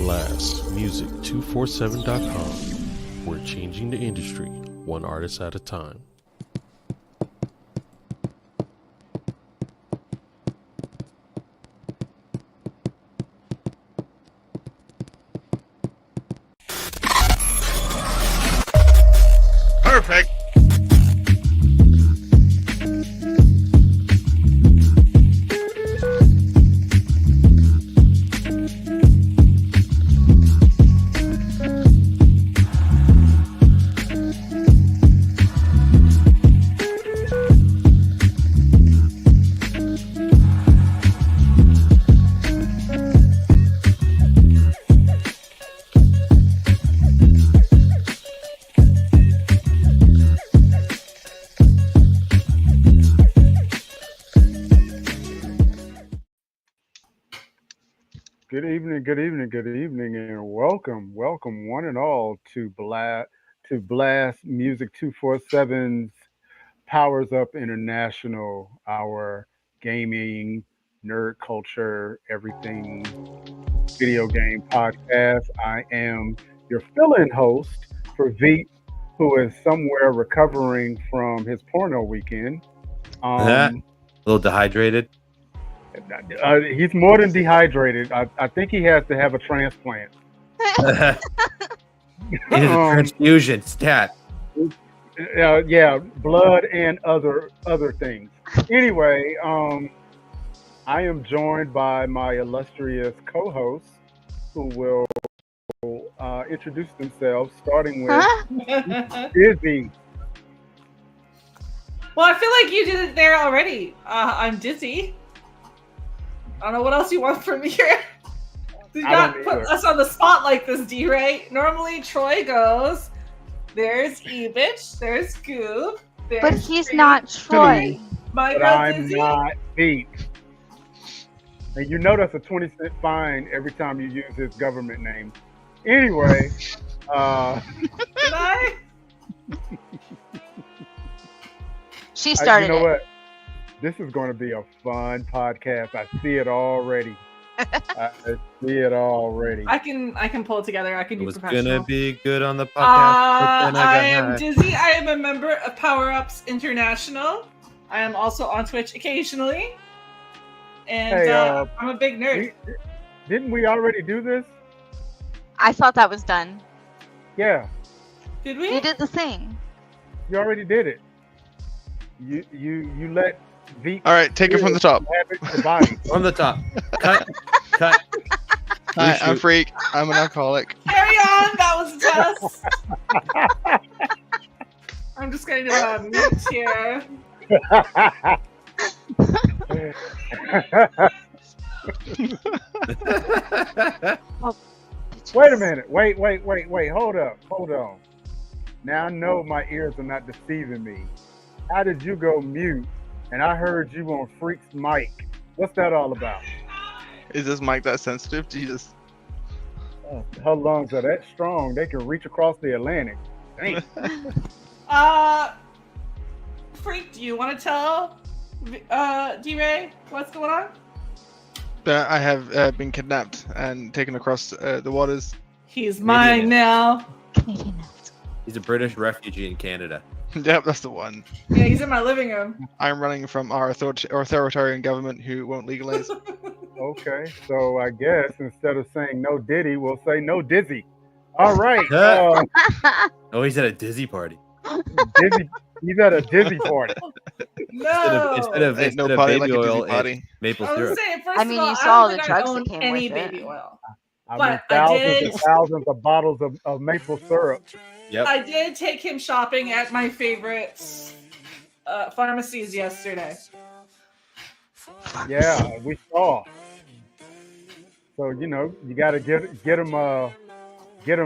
blastmusic247.com. We're changing the industry one artist at a time. Perfect. Good evening, and welcome one and all to Blast Music 247's Powers Up International, our gaming, nerd culture, everything video game podcast. I am your fill-in host for Veep, who is somewhere recovering from his porno weekend. A little dehydrated. He's more than dehydrated. I think he has to have a transplant. It is a transfusion stat. Yeah, blood and other things. Anyway, I am joined by my illustrious co-hosts, who will introduce themselves, starting with Dizzy. Well, I feel like you did it there already. I'm Dizzy. I don't know what else you want from me here. You got to put us on the spot like this, DRay. Normally, Troy goes, there's EBTCH, there's GOOB. But he's not Troy. My but girl I'm Dizzy. not Veep. And you know that's a 20-cent fine every time you use his government name. Anyway, Did I? She started you know it. what? This is going to be a fun podcast. I see it already. I see it already. I can pull it together. I can It be was professional. gonna be good on the podcast. but then I got am high. Dizzy. I am a member of Power Ups International. I am also on Twitch occasionally. And Hey, I'm a big nerd. Didn't we already do this? I thought that was done. Yeah, Did we? You did the thing. you already did it. You let Veep All right, take it from the top. inhabit the body. From the top. Cut. Hi, I'm Reshoot. Freak. I'm an alcoholic. Carry on. That was a test. I'm just going to mute here. Wait a minute. Wait. Hold on. Now I know my ears are not deceiving me. How did you go mute? And I heard you on Freak's mic. What's that all about? Is this mic that sensitive? Jesus. Her lungs are that strong, they can reach across the Atlantic. Dang. Freak, do you want to tell DRay what's going on? I have been kidnapped and taken across the waters. He's mine now. Canadian notes. He's a British refugee in Canada. Yep, that's the one. Yeah, he's in my living room. I'm running from our authoritarian government who won't legalize. Okay, so I guess instead of saying no Diddy, we'll say no Dizzy. All right. Oh, he's at a Dizzy party. Dizzy, he's at a Dizzy party. No. Instead of Ain't no baby party like a oil Dizzy party. and maple I was syrup. saying, first I of mean, all, you saw I the don't think drugs I that own came any with it. baby oil. I But mean, I thousands did- and thousands of bottles of maple syrup. Yep. I did take him shopping at my favorite pharmacies yesterday. Yeah, we saw. So you got to get him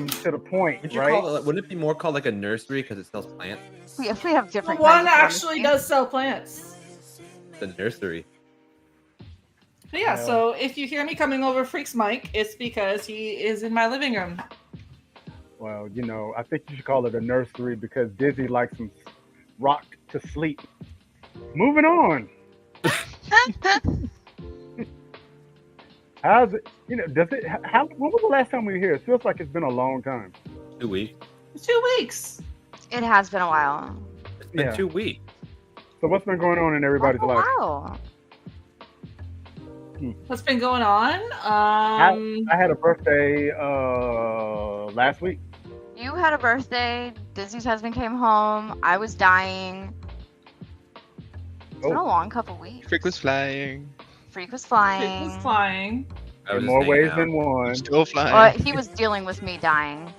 to the point, Would you right? call it? Wouldn't it be more called like a nursery because it sells plants? If we have The different one kinds of actually pharmacy. does sell plants. The nursery. But yeah, so if you hear me coming over Freak's mic, it's because he is in my living room. Well, I think you should call it a nursery because Dizzy likes him rocked to sleep. Moving on. How's it? Does it? How? When was the last time we were here? It feels like it's been a long time. 2 weeks. 2 weeks. It has been a while. It's been 2 weeks. So what's been going on in everybody's life? Wow. What's been going on? I had a birthday last week. You had a birthday. Disney's husband came home. I was dying. It's been a long couple weeks. Freak was flying. Freak was flying. It was flying. I was In just more hanging ways out. than one. Still flying. He was dealing with me dying.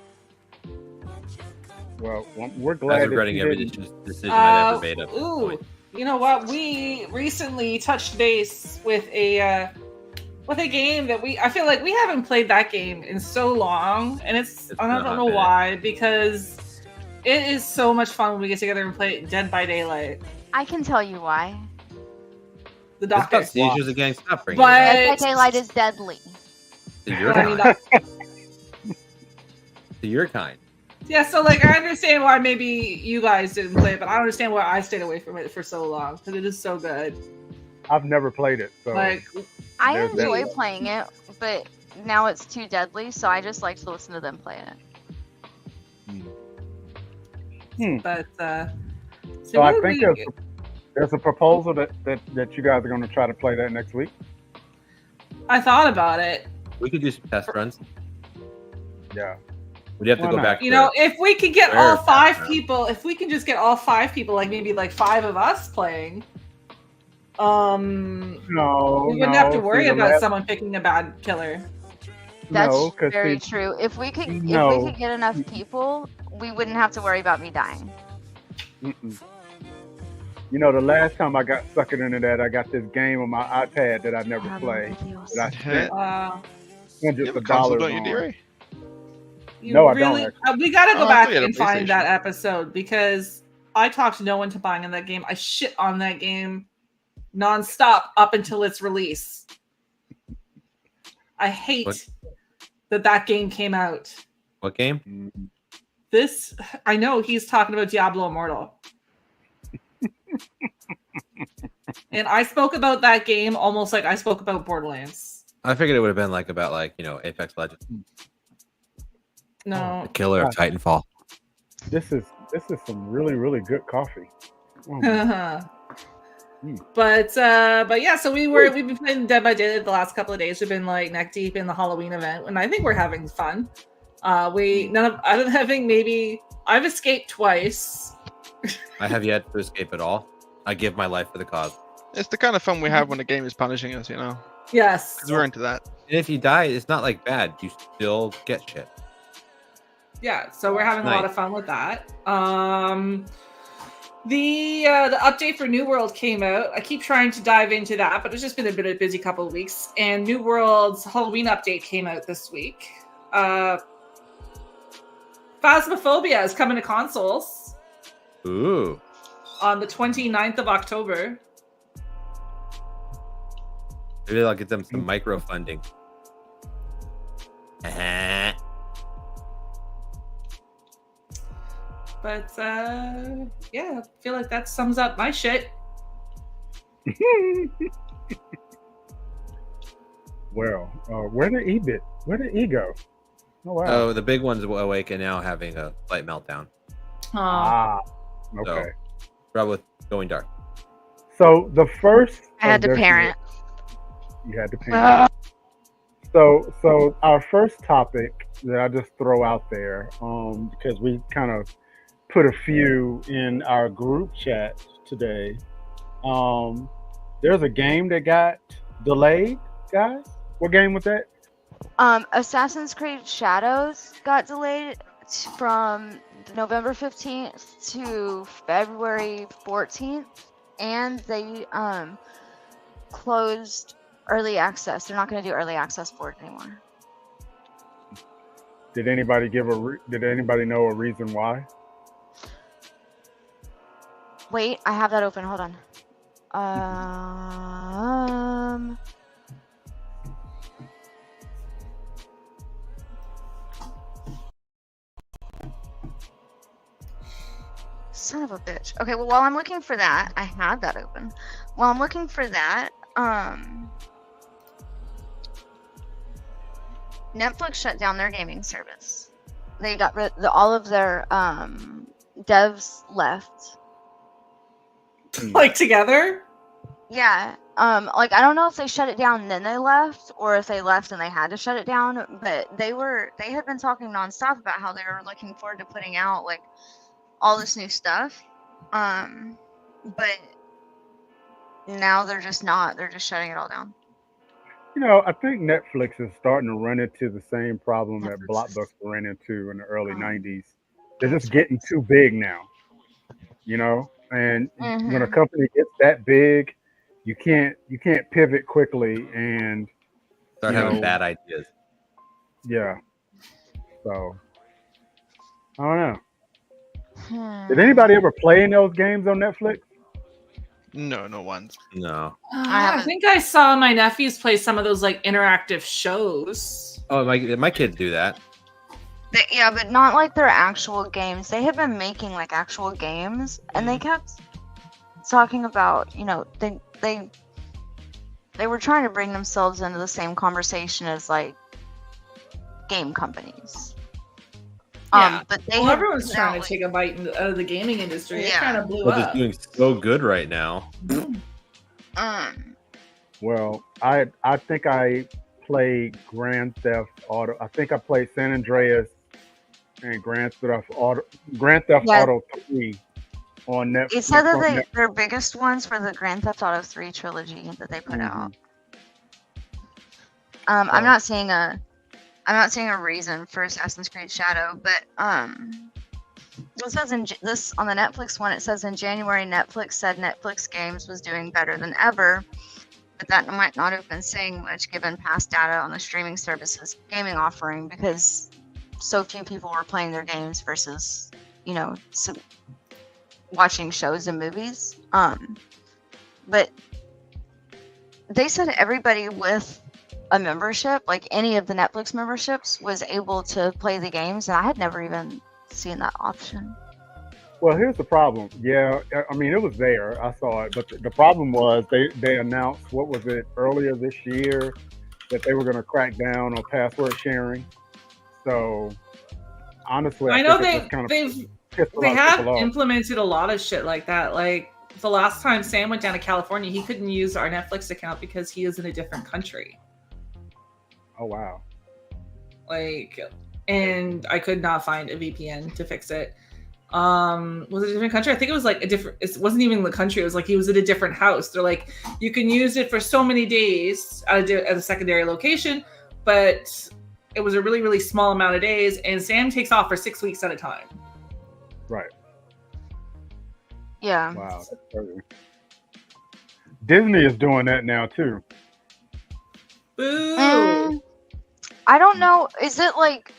Well, we're I glad. was regretting every decision I ever made up to this Ooh, point. you know what? We recently touched base with a game that I feel like we haven't played that game in so long, and I don't know why, because it is so much fun when we get together and play Dead by Daylight. I can tell you why. The It's doctor. about seizures again. Stop bringing But- it up. Dead by Daylight is deadly. To your I mean, kind. To your kind. yeah, so like I understand why maybe you guys didn't play it, but I don't understand why I stayed away from it for so long, because it is so good. I've never played it, so Like, I There's that enjoy one. playing it, but now it's too deadly, so I just like to listen to them play it. but So I what think did we- there's a proposal that you guys are going to try to play that next week. I thought about it. We could do some test runs. Yeah. We'd have to Why go not? back. You to know, if we could get all Fair, 5 fair. people, if we can just get all 5 people, like maybe like 5 of us playing, No. we wouldn't have to no. worry See, the about last- someone picking a bad killer. That's No, 'cause very see, true. If we could No. get enough people, we wouldn't have to worry about me dying. Mm-mm. The last time I got suckered into that, I got this game on my iPad that I never played. That I spent hundreds You have a of console, dollars don't you, on. DRay? You No, I don't, really, actually. we gotta go Oh, I back thought you had a and find that PlayStation. episode, because I talked no one to buying in that game. I shit on that game nonstop up until its release. I hate What? that game came out. What game? Mm. This, I know he's talking about Diablo Immortal. And I spoke about that game almost like I spoke about Borderlands. I figured it would have been about Apex Legends. No. The killer of Titanfall. This is some really, really good coffee. Oh, But yeah, so we've been playing Dead by Daylight the last couple of days. We've been like neck deep in the Halloween event, and I think we're having fun. I've escaped twice. I have yet to escape at all. I give my life for the cause. It's the kind of fun we have when the game is punishing us, Yes. because we're into that. And if you die, it's not bad. You still get shit. Yeah, so we're having a lot Nice. of fun with that. The update for New World came out. I keep trying to dive into that, but it's just been a bit of a busy couple of weeks. And New World's Halloween update came out this week. Phasmophobia is coming to consoles Ooh. on the 29th of October. Maybe I'll get them some micro funding. Uh-huh. But yeah, I feel like that sums up my shit. Well, where did E go? Oh wow. Oh, the big one's awake and now having a slight meltdown. Okay. Probably with going dark. So the first. I had to there's- parent. You had to parent. So our first topic that I just throw out there, because we kind of put a few in our group chat today. There's a game that got delayed, guys. What game was that? Assassin's Creed Shadows got delayed from November 15th to February 14th, and they closed early access. They're not going to do early access for it anymore. Did anybody Did anybody know a reason why? Wait, I have that open. Hold on. Son of a bitch. Okay, well, while I'm looking for that, I had that open. While I'm looking for that, Netflix shut down their gaming service. They got rid all of their devs left. Like together? Yeah. Like I don't know if they shut it down and then they left, or if they left and they had to shut it down. But they had been talking nonstop about how they were looking forward to putting out like all this new stuff. But now they're just not. They're just shutting it all down. You know, I think Netflix is starting to run into the same problem that Blockbuster ran into in the early 90s. They're just getting too big now, you know? And when a company gets that big, you can't pivot quickly and start having bad ideas. Yeah. So, I don't know. Did anybody ever play in those games on Netflix? No one's. No. I think I saw my nephews play some of those like interactive shows. Oh, my kids do that. Yeah, but not like their actual games. They had been making like actual games, and they kept talking about, you know, they were trying to bring themselves into the same conversation as like game companies. Yeah, but everyone's trying to take a bite out of the gaming industry. It kind of blew Well, up. it's doing so good right now. Well, I think I played Grand Theft Auto. I think I played San Andreas and Grand Theft Auto 3 on Netflix. It said that their biggest ones were the Grand Theft Auto 3 trilogy that they put out. I'm not seeing a reason for Assassin's Creed Shadow, but it says this on the Netflix one. It says in January, Netflix said Netflix games was doing better than ever, but that might not have been saying much given past data on the streaming services gaming offering, because so few people were playing their games versus, you know, watching shows and movies. But they said everybody with a membership, like any of the Netflix memberships, was able to play the games, and I had never even seen that option. Well, here's the problem. Yeah, I mean, it was there. I saw it. But the problem was they announced, what was it, earlier this year, that they were going to crack down on password sharing. So, honestly, I know they have implemented a lot of shit like that. Like the last time Sam went down to California, he couldn't use our Netflix account because he is in a different country. Oh, wow. Like, and I could not find a VPN to fix it. Was it a different country? I think it was like it wasn't even the country. It was like he was at a different house. They're like, you can use it for so many days at a secondary location, but it was a really, really small amount of days, and Sam takes off for 6 weeks at a time. Right. Yeah. Wow. That's crazy. Disney is doing that now too. Boo! I don't know. Is it like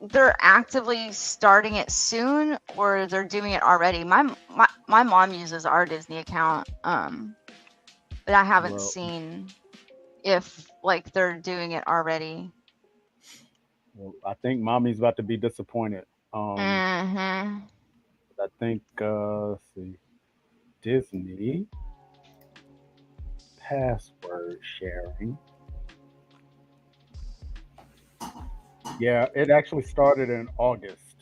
they're actively starting it soon, or they're doing it already? My mom uses our Disney account, but I haven't seen if like they're doing it already. Well, I think mommy's about to be disappointed. I think let's see, Disney password sharing. Yeah, it actually started in August.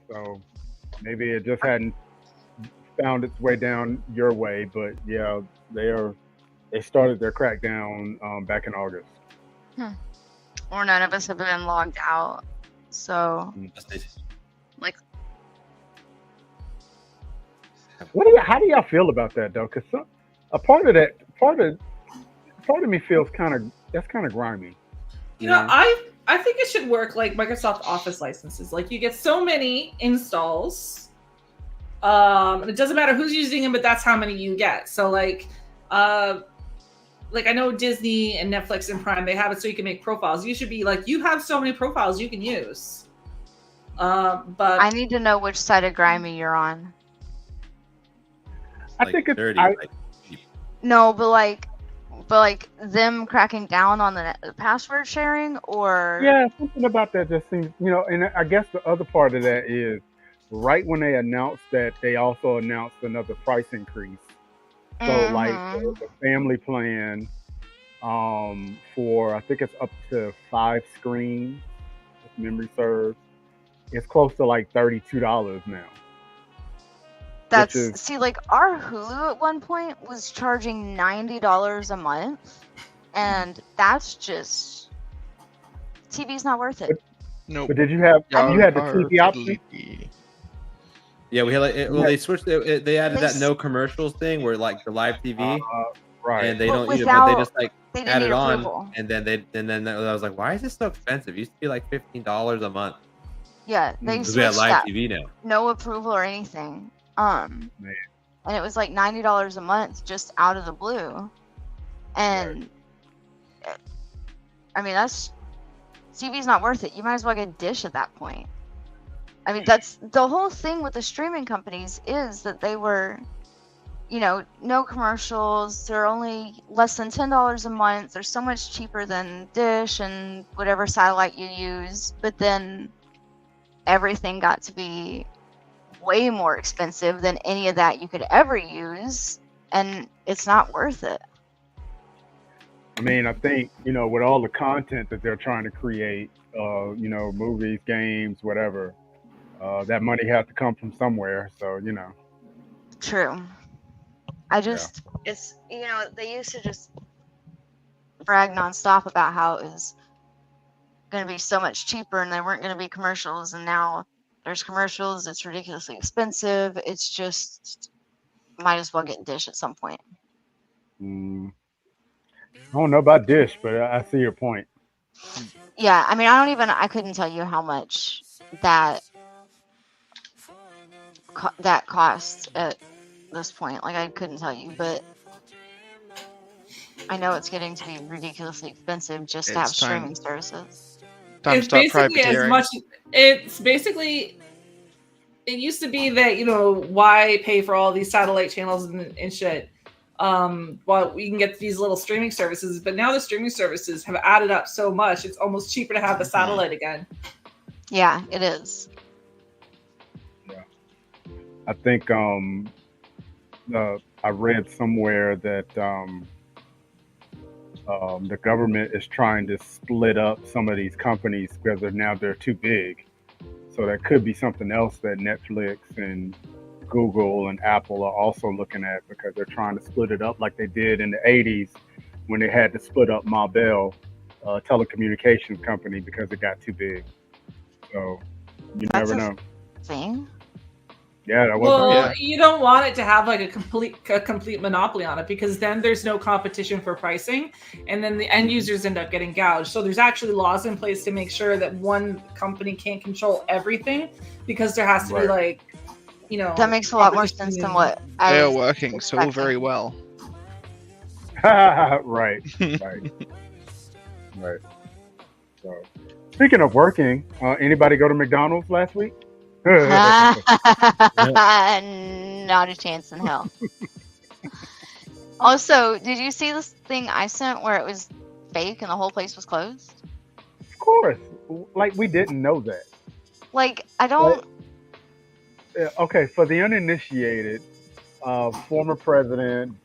So maybe it just hadn't found its way down your way, but yeah, they started their crackdown back in August. Or none of us have been logged out. So like, how do y'all feel about that though? Because a part of me feels that's kind of grimy. You know, I think it should work like Microsoft Office licenses. Like you get so many installs, and it doesn't matter who's using them, but that's how many you get. So like I know Disney and Netflix and Prime, they have it so you can make profiles. You should be like, you have so many profiles you can use. But I need to know which side of grimy you're on. I think it's dirty. No, but like them cracking down on the password sharing, or yeah, something about that just seems, you know. And I guess the other part of that is right when they announced that, they also announced another price increase. So like the family plan for I think it's up to 5 screens, if memory serves. It's close to like $32 now. That's is, see, like our Hulu at one point was charging $90 a month, and that's just TV's not worth it. Nope. but did you have you had the TV option? Yeah, we had like they switched. They added They that no commercials thing where like the live TV, Right. and they But don't. But without- they just like They didn't add need it on, approval. and then I was like, why is this so expensive? It used to be like $15 a month Yeah, they because we have switched live that. TV now. No approval or anything. Man. And it was like $90 a month just out of the blue. And I mean, that's TV's not worth it. You might as well get Dish at that point. I mean, that's the whole thing with the streaming companies is that they were, you know, no commercials. They're only less than $10 a month. They're so much cheaper than Dish and whatever satellite you use. But then everything got to be way more expensive than any of that you could ever use, and it's not worth it. I mean, I think, you know, with all the content that they're trying to create, you know, movies, games, whatever, that money has to come from somewhere. So, you know. True. I just, it's, you know, they used to just brag nonstop about how it was going to be so much cheaper and there weren't going to be commercials, and now there's commercials. It's ridiculously expensive. It's just, might as well get Dish at some point. I don't know about Dish, but I see your point. Yeah, I mean, I couldn't tell you how much that costs at this point. Like, I couldn't tell you, but I know it's getting to be ridiculously expensive just to have streaming services. It's basically as much. It's basically. It used to be that, you know, why pay for all these satellite channels and shit, while we can get these little streaming services. But now the streaming services have added up so much; it's almost cheaper to have the satellite again. Yeah, it is. Yeah, I think I read somewhere that the government is trying to split up some of these companies because they're too big. So that could be something else that Netflix and Google and Apple are also looking at, because they're trying to split it up like they did in the 80s when they had to split up Ma Bell, telecommunications company, because it got too big. So you never know. Thing. Yeah, that was. Well, you don't want it to have like a complete monopoly on it, because then there's no competition for pricing, and then the end users end up getting gouged. So there's actually laws in place to make sure that one company can't control everything, because there has to be like, you know, that makes a lot more sense than what they are working so very well. Right. So, speaking of working, anybody go to McDonald's last week? Not a chance in hell. Also, did you see this thing I sent where it was fake and the whole place was closed? Of course. Like, we didn't know that. Like, I don't... Okay, for the uninitiated, former President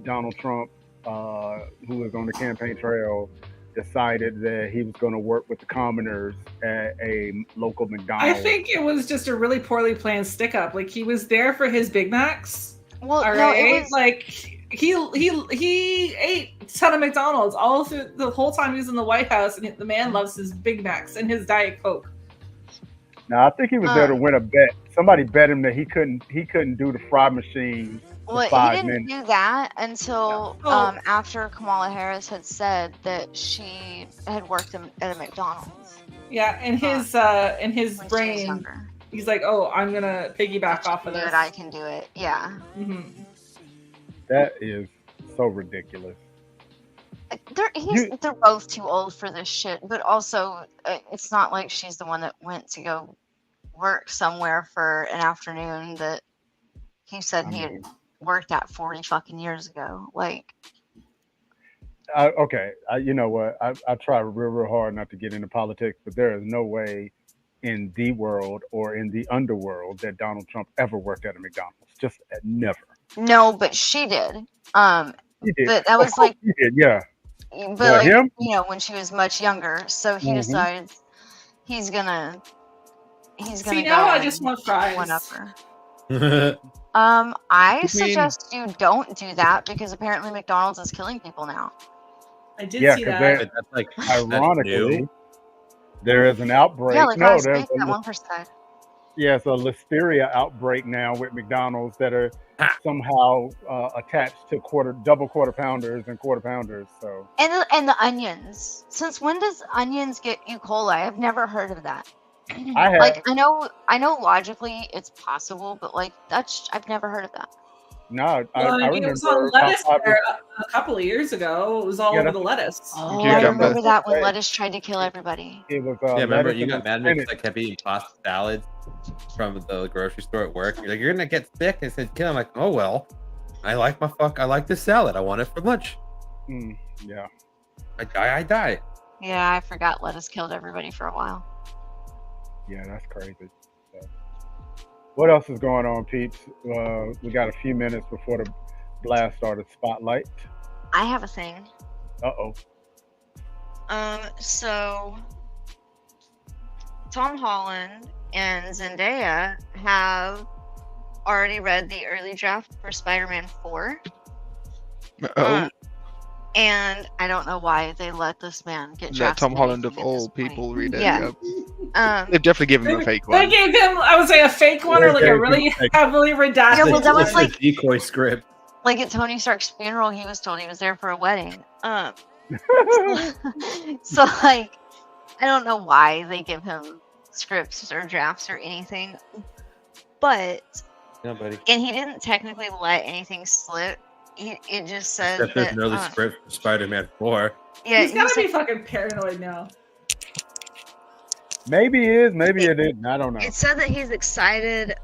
Donald Trump, who was on the campaign trail, decided that he was going to work with the commoners at a local McDonald's. I think it was just a really poorly planned stick up. Like, he was there for his Big Macs. Well, all no, right? it was like he ate a ton of McDonald's all through the whole time he was in the White House, and the man loves his Big Macs and his Diet Coke. Now, I think he was there to win a bet. Somebody bet him that he couldn't do the fry machine. Well, he didn't do that until after Kamala Harris had said that she had worked at a McDonald's. Yeah, in his brain, he's like, "Oh, I'm gonna piggyback off of this. I can do it." Yeah. Mm-hmm. That is so ridiculous. They're both too old for this shit, but also it's not like she's the one that went to go work somewhere for an afternoon that he said he had worked at 40 fucking years ago. Like, okay, you know what? I try real hard not to get into politics, but there is no way in the world or in the underworld that Donald Trump ever worked at a McDonald's. Just never. No, but she did. He did. But that was like, he did, yeah. But Well, like, him? you know, when she was much younger, so he Mhm. decides he's gonna See, go now I and just want fries. one up her. That's I mean- suggest you don't do that because apparently McDonald's is killing people now. I did Yeah, see 'cause that. like Ironically, new. there is an outbreak. Yeah, like no, last there's week that one person died. it's a listeria outbreak now with McDonald's that are Ah. somehow attached to double quarter pounders and quarter pounders. So And the onions. Since when does onions get E. coli? I've never heard of that. I have. Like I know logically it's possible, but like I've never heard of that. No, I Well, remember it was on about lettuce 5 there a couple of years ago. It was all Yeah, over that's- the lettuce. Oh, Cucumber. I remember that when Right. lettuce tried to kill everybody. It was Yeah, remember lettuce you and got mad at me spinach. because I kept eating pasta salads from the grocery store at work. You're like, you're gonna get sick. I said, "Kill." I'm like, oh well. I like this salad. I want it for lunch. Yeah. I die. Yeah, I forgot lettuce killed everybody for a while. Yeah, that's crazy. So, what else is going on, peeps? We got a few minutes before the blast started. Spotlight. I have a thing. Uh-oh. So Tom Holland and Zendaya have already read the early draft for Spider-Man 4. Oh, And I don't know why they let this man get let drafted. Tom Holland of anything at this all point. people read it. Yeah. They've definitely given him a fake They one. gave him, I would say, a fake one or like a really heavily redacted. Yeah, well, that was one. like- decoy script. Like at Tony Stark's funeral, he was told he was there for a wedding. So like, I don't know why they give him scripts or drafts or anything, but Yeah, buddy. and he didn't technically let anything slip. It just says Except there's that, no script for Spider-Man 4. yeah, He's he gotta said- be fucking paranoid now. Maybe it is, maybe it isn't. I don't know. It said that he's excited.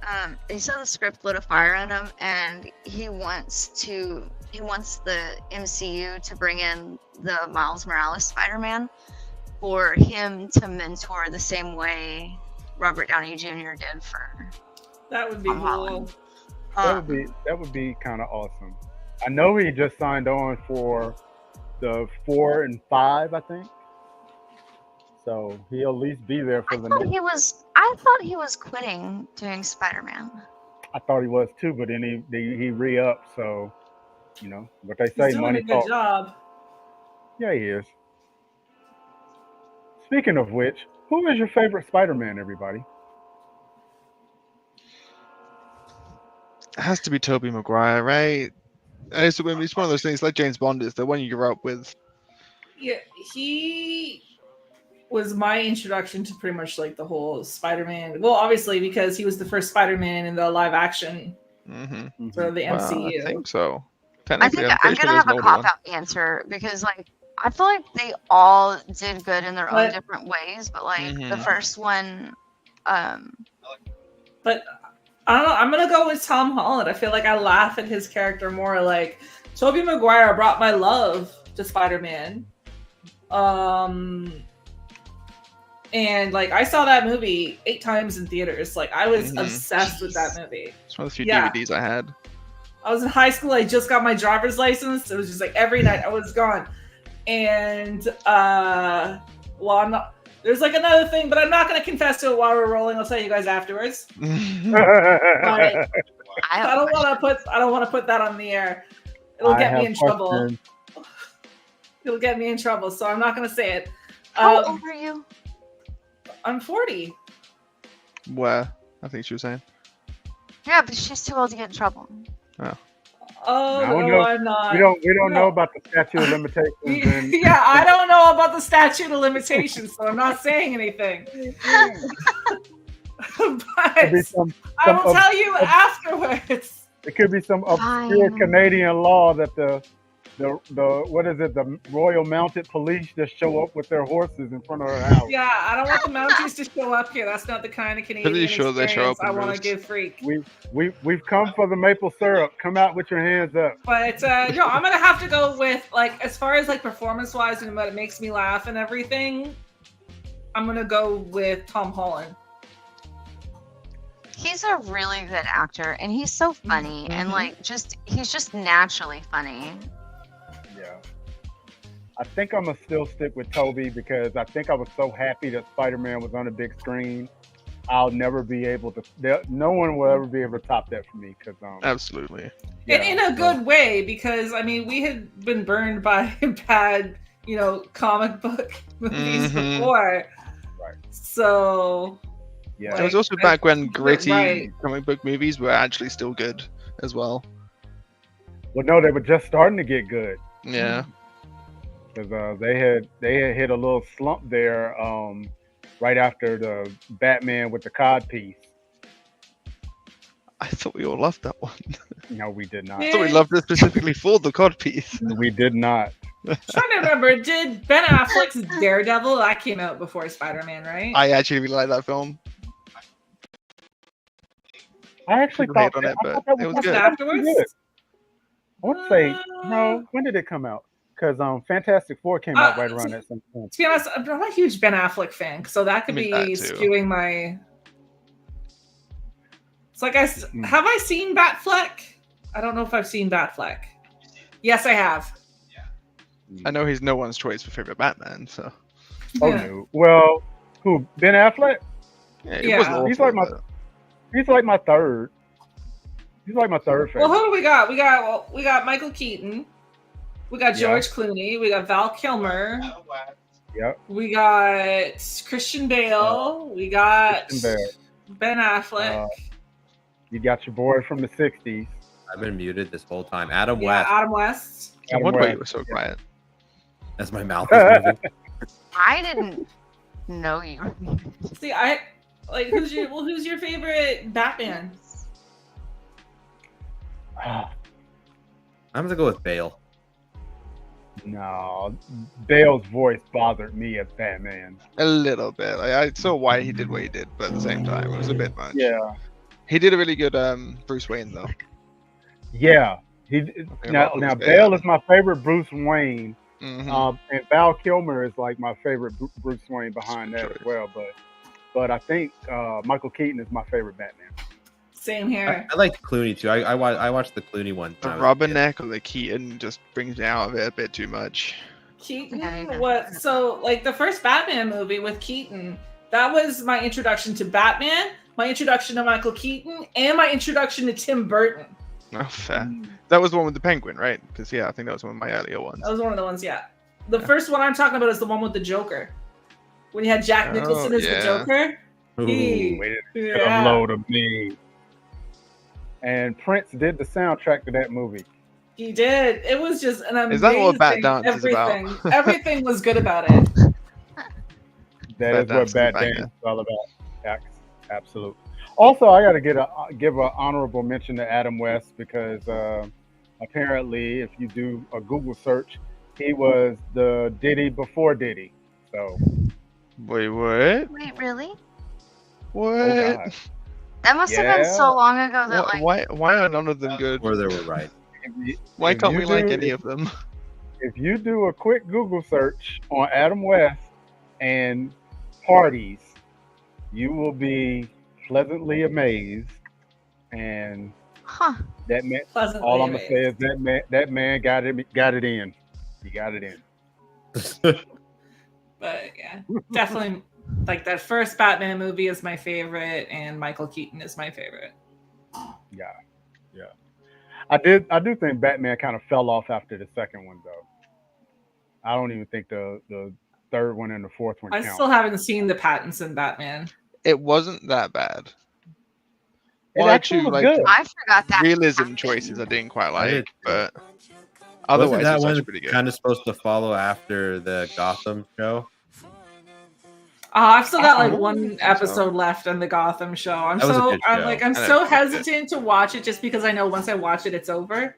He said the script lit a fire on him, and he wants the MCU to bring in the Miles Morales Spider-Man for him to mentor the same way Robert Downey Jr. did for. That would be Tom Holland. cool. That would be kind of awesome. I know he just signed on for the 4 and 5, I think. So he'll at least be there for the next. I thought he was quitting doing Spider-Man. I thought he was too, but then he re-upped. So, you know what they say, He's doing money a good talks. job. Yeah, he is. Speaking of which, who is your favorite Spider-Man, everybody? It has to be Tobey Maguire, right? And it's one of those things like James Bond is the one you grew up with. Yeah, he was my introduction to pretty much like the whole Spider-Man. Well, obviously because he was the first Spider-Man in the live action Mm-hmm. for the Well, MCU. I think so. I Technically, think I'm pretty sure gonna there's have an a older one. cop-out answer because like I feel like they all did good in their own But- different ways, but like the Mhm. first one, But I don't know. I'm gonna go with Tom Holland. I feel like I laugh at his character more. Like Tobey Maguire brought my love to Spider-Man. And like I saw that movie 8 times in theaters. Like I was Mhm. obsessed with that movie. It's one of the few Yeah. DVDs I had. I was in high school. I just got my driver's license. It was just like every night I was gone. And well, I'm not. There's like another thing, but I'm not going to confess to it while we're rolling. I'll tell you guys afterwards. I I don't want to put that on the air. It'll I get me have in trouble. questions. It'll get me in trouble, so I'm not going to say it. How old are you? I'm 40. Where? I think she was saying. Yeah, but she's too old to get in trouble. Oh No, no, no. I'm not. We don't know No. about the statute of limitations. And Yeah, I don't know about the statute of limitations, so I'm not saying anything. could be But some, I will some tell you afterwards. it could be some obscure Fine. Canadian law that the what is it, the Royal Mounted Police just show up with their horses in front of her house. Yeah, I don't want the Mounties to show up here. That's not the kind of Canadian Pretty sure they show up experience I in want to roasts. give Freak. We've come for the maple syrup. Come out with your hands up. But no, I'm gonna have to go with like as far as like performance wise and what it makes me laugh and everything. I'm gonna go with Tom Holland. He's a really good actor, and he's so funny, and Mhm. like he's just naturally funny. Yeah. I think I'm gonna still stick with Tobey because I think I was so happy that Spider-Man was on a big screen. I'll never be able to. No one will ever be able to top that for me because Absolutely. And in a good way, because I mean, we had been burned by bad, comic book movies before. Right. So. Yeah. It was also back when gritty right. comic book movies were actually still good as well. Well, no, they were just starting to get good. Yeah. Because they had hit a little slump there right after the Batman with the cod piece. I thought we all loved that one. No, we did not. I thought we loved it specifically for the cod piece. We did not. I'm trying to remember, did Ben Affleck's Daredevil, that came out before Spider-Man, right? I actually really like that film. I actually People thought hate on it, but that it was Was it good. afterwards? good. I want to say, no, when did it come out? Because Fantastic Four came out right around that same time. To be honest, I'm not a huge Ben Affleck fan, so that could be that too. skewing my. It's like have I seen Batfleck? I don't know if I've seen Batfleck. Yes, I have. I know he's no one's choice for favorite Batman, so. Oh no. Well, who? Ben Affleck? Yeah, it Yeah. wasn't He's awful, like my- but- He's like my third. He's like my third favorite. Well, who do we got? We got Michael Keaton. We got George Clooney. We got Val Kilmer. Yep. We got Christian Bale. We got Christian Bale. Ben Affleck. You got your boy from the '60s. I've been muted this whole time. Adam Yeah, West. Adam West. I Adam wonder why West. you were so quiet. As my mouth is moving. I didn't know you were muted. See, who's your favorite Batman? I'm gonna go with Bale. No, Bale's voice bothered me as Batman. A little bit. I saw why he did what he did, but at the same time, it was a bit much. Yeah, He did a really good Bruce Wayne, though. yeah. Now Bruce Bale is my favorite Bruce Wayne, Mhm. and Val Kilmer is like my favorite Bruce Wayne behind that as well. But I think Michael Keaton is my favorite Batman. Same here. I liked Clooney too. I watched the Clooney one. The when I was a rubber kid. neck or the Keaton just brings me out of it a bit too much. Keaton, Yeah. what? So, like the first Batman movie with Keaton, that was my introduction to Batman, my introduction to Michael Keaton, and my introduction to Tim Burton. Oh, fair. That was the one with the penguin, right? Because I think that was one of my earlier ones. That was one of the ones, yeah. The first one I'm talking about is the one with the Joker. When you had Jack Nicholson as the yeah. Joker. Ooh. Wait a load of me. And Prince did the soundtrack to that movie. He did. It was just an amazing. Is that what Bat Dance is about? Everything was good about it. That Bat is Dance what is Bad banger. Dance is all about. Absolutely. Also, I got to give an honorable mention to Adam West because apparently, if you do a Google search, he was the Diddy before Diddy. So, Wait, what? Wait, really? What? oh God. That must have been so Yeah. long ago that Why are none of them good? Or they were right. Why If can't you we like do- any of them? If you do a quick Google search on Adam West and parties, you will be pleasantly amazed. And huh? that man, Pleasantly all I'm gonna amazed. say is that man got it in. He got it in. But yeah, definitely. Like that first Batman movie is my favorite, and Michael Keaton is my favorite. Yeah. I do think Batman kind of fell off after the second one though. I don't even think the third one and the fourth one I count. still haven't seen the Pattinson Batman. It wasn't that bad. It One or actually two was like good. I forgot that. realism happened. choices I didn't quite I did like, too. but Wasn't otherwise that it's one actually pretty good. kind of supposed to follow after the Gotham show? I've still got like don't one think so. episode left on the Gotham show. I'm That was a good show. I'm I so never liked it. hesitant to watch it just because I know once I watch it, it's over.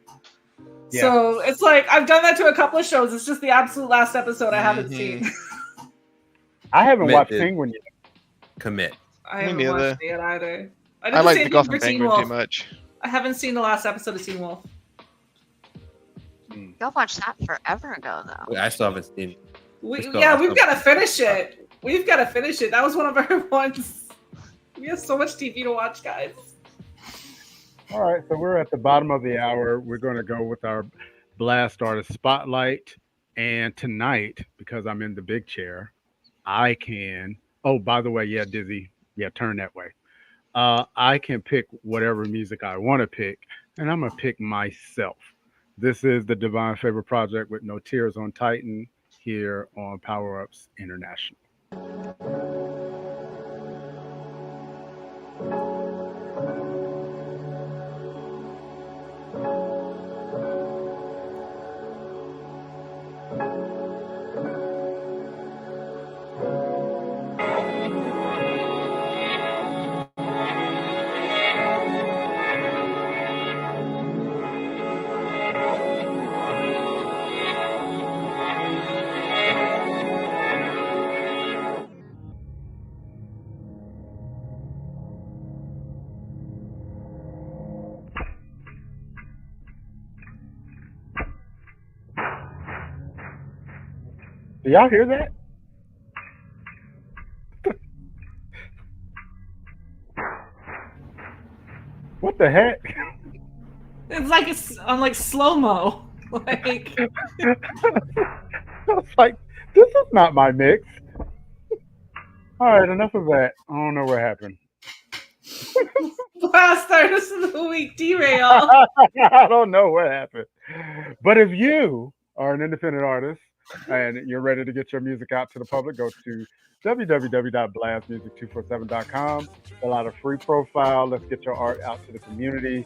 Yeah. So it's like I've done that to a couple of shows. It's just the absolute last episode I haven't Mhm. seen. I haven't Admit watched it. Penguin yet. Commit. I Me haven't neither. watched it either. I did I the like same the thing Gotham for Teen Penguin Wolf. too much. I haven't seen the last episode of Teen Wolf. Y'all watched that forever ago, though. I still haven't seen. We've still got awesome. to finish it. We've got to finish it. That was one of our ones. We have so much TV to watch, guys. All right, so we're at the bottom of the hour. We're going to go with our Blast Artist Spotlight. And tonight, because I'm in the big chair, I can. Oh, by the way, yeah, Dizzy, yeah, turn that way. I can pick whatever music I want to pick, and I'm gonna pick myself. This is the Divine Favor Project with No Tears on Titan here on Power Ups International. Do y'all hear that? What the heck? It's like it's on like slow mo. Like I was like, this is not my mix. All right, enough of that. I don't know what happened. Blast Artist of the Week, DRay. All. I don't know what happened. But if you are an independent artist and you're ready to get your music out to the public, go to www.blastmusic247.com. Fill out a free profile. Let's get your art out to the community.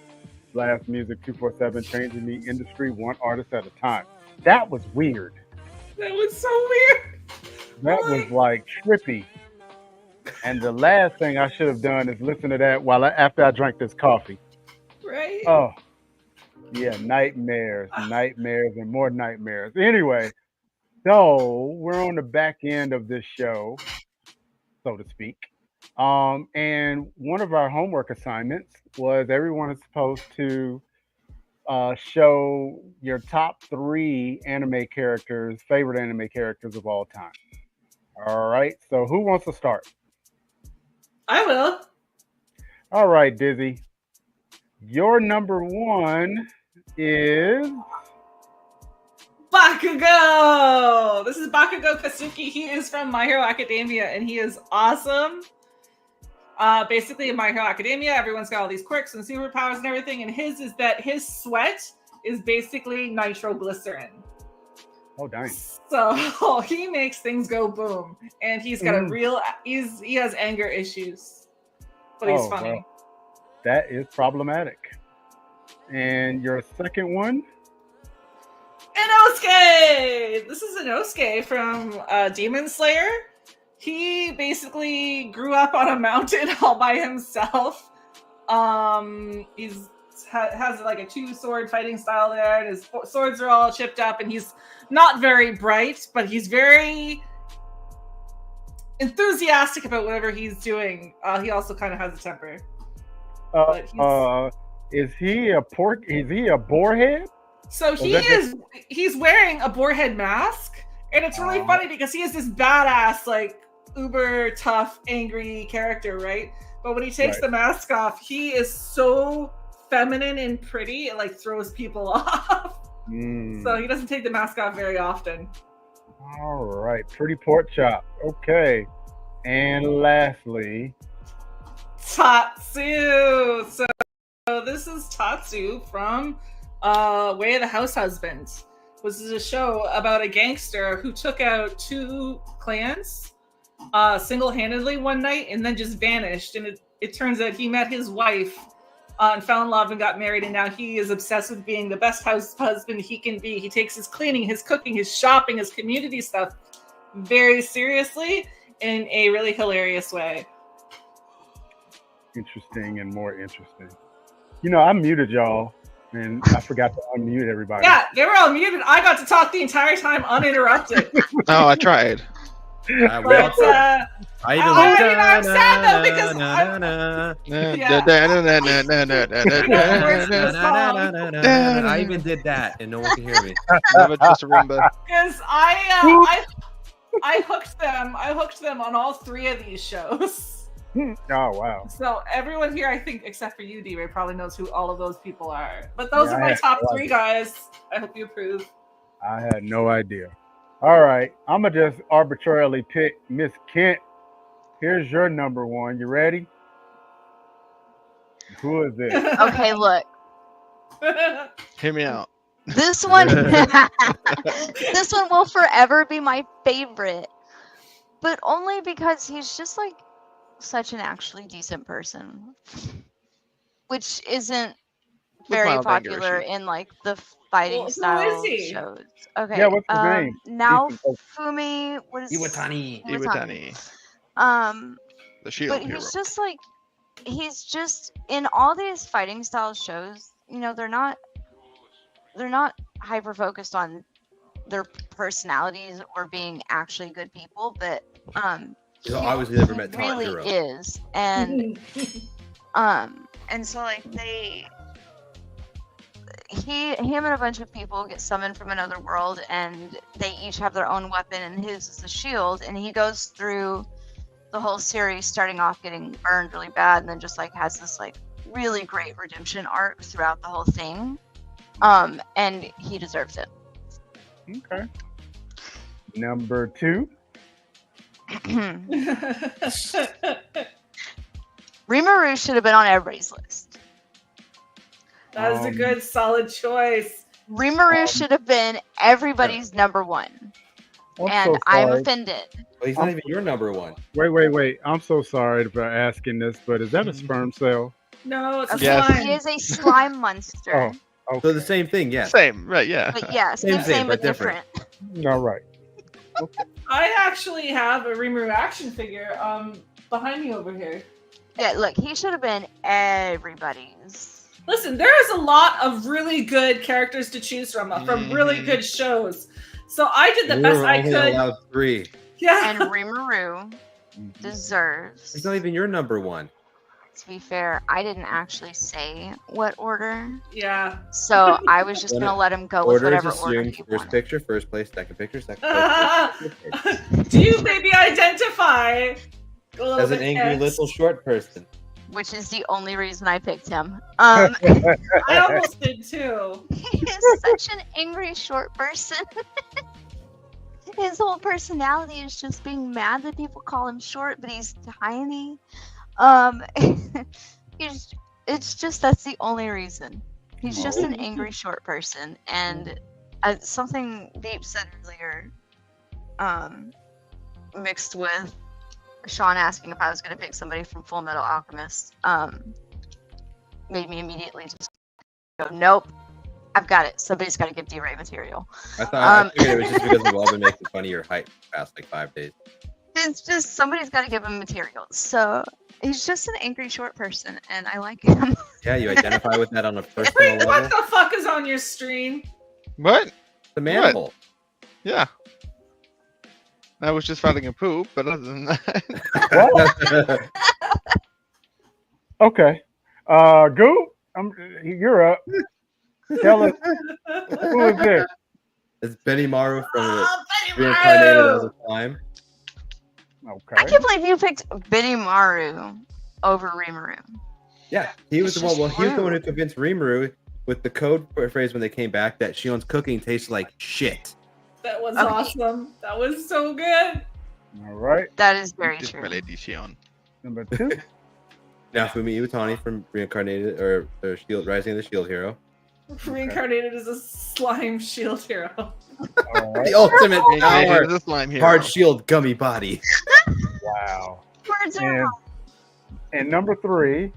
Blast Music 247, changing the industry one artist at a time. That was weird. That was so weird. That was like trippy. And the last thing I should have done is listen to that after I drank this coffee. Right? Oh, yeah, nightmares, and more nightmares. Anyway, so we're on the back end of this show, so to speak. And one of our homework assignments was everyone is supposed to show your top 3 anime characters, favorite anime characters of all time. All right, so who wants to start? I will. All right, Dizzy. Your number 1 is Bakugo! This is Bakugo Katsuki. He is from My Hero Academia, and he is awesome. Basically, in My Hero Academia, everyone's got all these quirks and superpowers and everything, and his is that his sweat is basically nitroglycerin. Oh, dang. So he makes things go boom, and he's got a real. He has anger issues, but he's funny. Well, that is problematic. And your second one? Inosuke! This is Inosuke from Demon Slayer. He basically grew up on a mountain all by himself. Has like a 2-sword fighting style there, and his swords are all chipped up, and he's not very bright, but he's very enthusiastic about whatever he's doing. He also kind of has a temper. Is he a boarhead? So he's wearing a boarhead mask, and it's really funny because he is this badass, like uber tough, angry character, right? But when he takes the mask off, he is so feminine and pretty, it like throws people off. So he doesn't take the mask off very often. All right, pretty pork chop. Okay, and lastly, Tatsu. So this is Tatsu from Way of the House Husbands. This is a show about a gangster who took out 2 clans single-handedly one night and then just vanished. And it turns out he met his wife and fell in love and got married, and now he is obsessed with being the best house husband he can be. He takes his cleaning, his cooking, his shopping, his community stuff very seriously in a really hilarious way. Interesting and more interesting. You know, I muted y'all, and I forgot to unmute everybody. Yeah, they were all muted. I got to talk the entire time uninterrupted. Oh, I tried. I'm sad though because I even did that and no one can hear me. Never just remember. Because I hooked them on all 3 of these shows. Oh wow. So everyone here, I think, except for you, DRay, probably knows who all of those people are. But those are my top 3 guys. I hope you approve. I had no idea. All right, I'm gonna just arbitrarily pick Miss Kent. Here's your number one. You ready? Who is this? Okay, look. Hear me out. This one this one will forever be my favorite. But only because he's just like such an actually decent person. Which isn't very mild anger popular issues. in like the fighting Well, who style is he? shows. Okay. Yeah, what's his name? Now Decent- Fumi, what is Iwatani. Iwatani, the shield but hero. he's just like he's just in all these fighting style shows, you know, they're not hyper focused on their personalities or being actually good people, but He's obviously never he met really Tanjiro. is. And and so like him and a bunch of people get summoned from another world, and they each have their own weapon, and his is the shield, and he goes through the whole series starting off getting burned really bad, and then just like has this like really great redemption arc throughout the whole thing. And he deserves it. Okay. Number two. Rimuru should have been on everybody's list. That is a good, solid choice. Rimuru should have been everybody's number one. I'm And so I'm sorry. offended. Well, he's not even your number one. Wait. I'm so sorry for asking this, but is that a sperm cell? No, it's a Okay, Yes. slime. he is a slime monster. Oh, okay. So the same thing, yes. Same, right? Yeah. But yeah, Same, same but but different. All right. I actually have a Rimuru action figure behind me over here. Yeah, look, he should have been everybody's. Listen, there is a lot of really good characters to choose from really good shows. So I did the We best were I only could. allowed 3. Yeah. And Rimuru deserves. He's not even your number one. To be fair, I didn't actually say what order, Yeah. so I was just gonna let him go with Order is whatever order assumed. he First wanted. picture, first place, second picture, second place. Third place. Do you maybe identify a little As an bit angry X? little short person. Which is the only reason I picked him. I almost did too. He is such an angry short person. His whole personality is just being mad that people call him short, but he's tiny. It's just that's the only reason. He's just an angry short person, and something Deep said earlier, mixed with Sean asking if I was going to pick somebody from Full Metal Alchemist, made me immediately just go, nope, I've got it. Somebody's got to give DRay material. I figured it was just because we've all been making fun of your height the past like 5 days. It's just somebody's got to give him material. So he's just an angry short person, and I like him. Yeah, you identify with that on a personal Wait, what level. the fuck is on your screen? What? The manhole. Yeah. I was just fighting a poop, but other than that, Okay. Goop, you're up. Tell us, who is this? It's Benny Maru from Oh, Benny Reincarnated Maru! as a Slime. Okay. I can't believe you picked Benny Maru over Rimuru. Yeah, he was It's the one. Well, just he was the one who rude. convinced Rimuru with the code phrase when they came back that Shion's cooking tastes like shit. That was Okay. awesome. That was so good. All right. That is very just true. my lady Shion. Number two. Now Fumi Iwatani from Reincarnated or Shield Rising of the Shield Hero. Reincarnated as a slime shield hero. All right. The ultimate power. He's a slime hero. Hard shield gummy body. Wow. Words are And, wrong. and number three.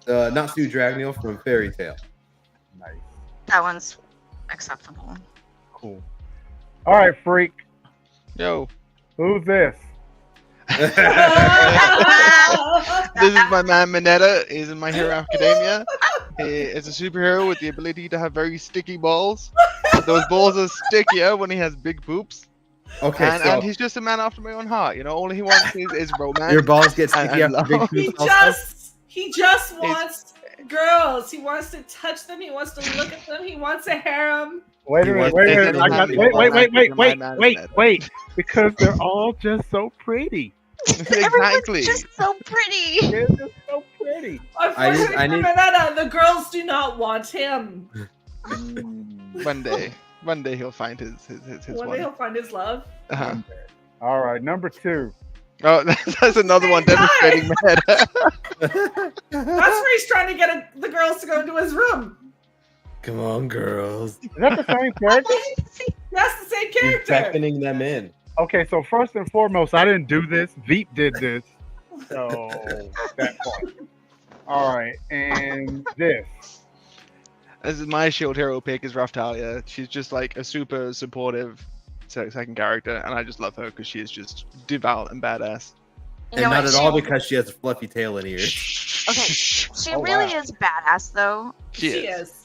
Natsu Dragneel from Fairy Tail. Nice. That one's acceptable. Cool. All right, freak. Yo, Who's this? this is my man Mineta. He's in My Hero Academia. He is a superhero with the ability to have very sticky balls. Those balls are stickier when he has big poops. Okay, And he's just a man after my own heart. You know, all he wants is romance. your balls get sticky and after big love. he poops also? just wants girls. He wants to touch them. He wants to look at them. He wants a harem. Wait a You minute. want Wait a to minute. take I it got. in Wait. Because they're all just so pretty. Exactly. Everyone's just so pretty. They're just so pretty. Unfortunately, I need- for Mineta, the girls do not want him. One day. One day he'll find his One day he'll find his love. Uh-huh. All right, number 2. Oh, that's another one demonstrating meta. That's where he's trying to get the girls to go into his room. Come on, girls. Is that the same character? That's the same He's character. beckoning them in. Okay, so first and foremost, I didn't do this. Veep did this. So that part. All right, and this. This is my shield hero pick is Raftalia. She's just like a super supportive second character, and I just love her because she is just devout and badass. You And know not what? at all because she has a fluffy tail and ears. Okay, she Oh, really wow. is badass though, She is.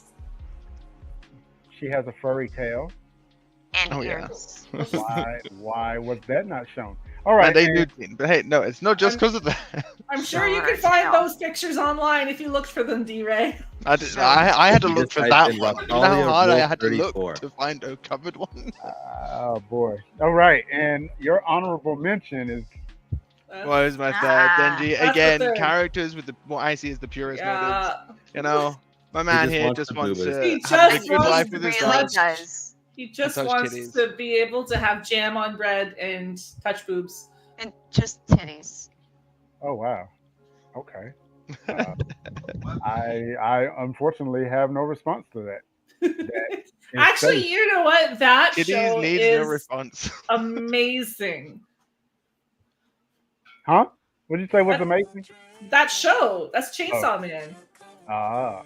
She has a furry tail. and Oh, yeah. ears. Why was that not shown? All right. And they and- do, but hey, no, it's not just because of that. I'm sure you Sure, could find yeah. those pictures online if you looked for them, DRay. I had to You look just for typed that in one. You know how Raftalia hard I Rule had to 34. look to find a covered one? Oh boy. All right, and your honorable mention is Well, it's my third. Ah, Denji. that's the Again, third. characters with what I see as the purest motives. Yeah. You know, my man just here wants just the wants boobas. to He have just a good wants life to with be his able Really dog. does. He just touch wants titties. to be able to have jam on bread and touch boobs. And just titties. oh wow. Okay. I unfortunately have no response to that. That is Actually, safe. you know what? That It show needs no is response. amazing. Huh? What did you say was amazing? That show, that's Chainsaw Man. Ah.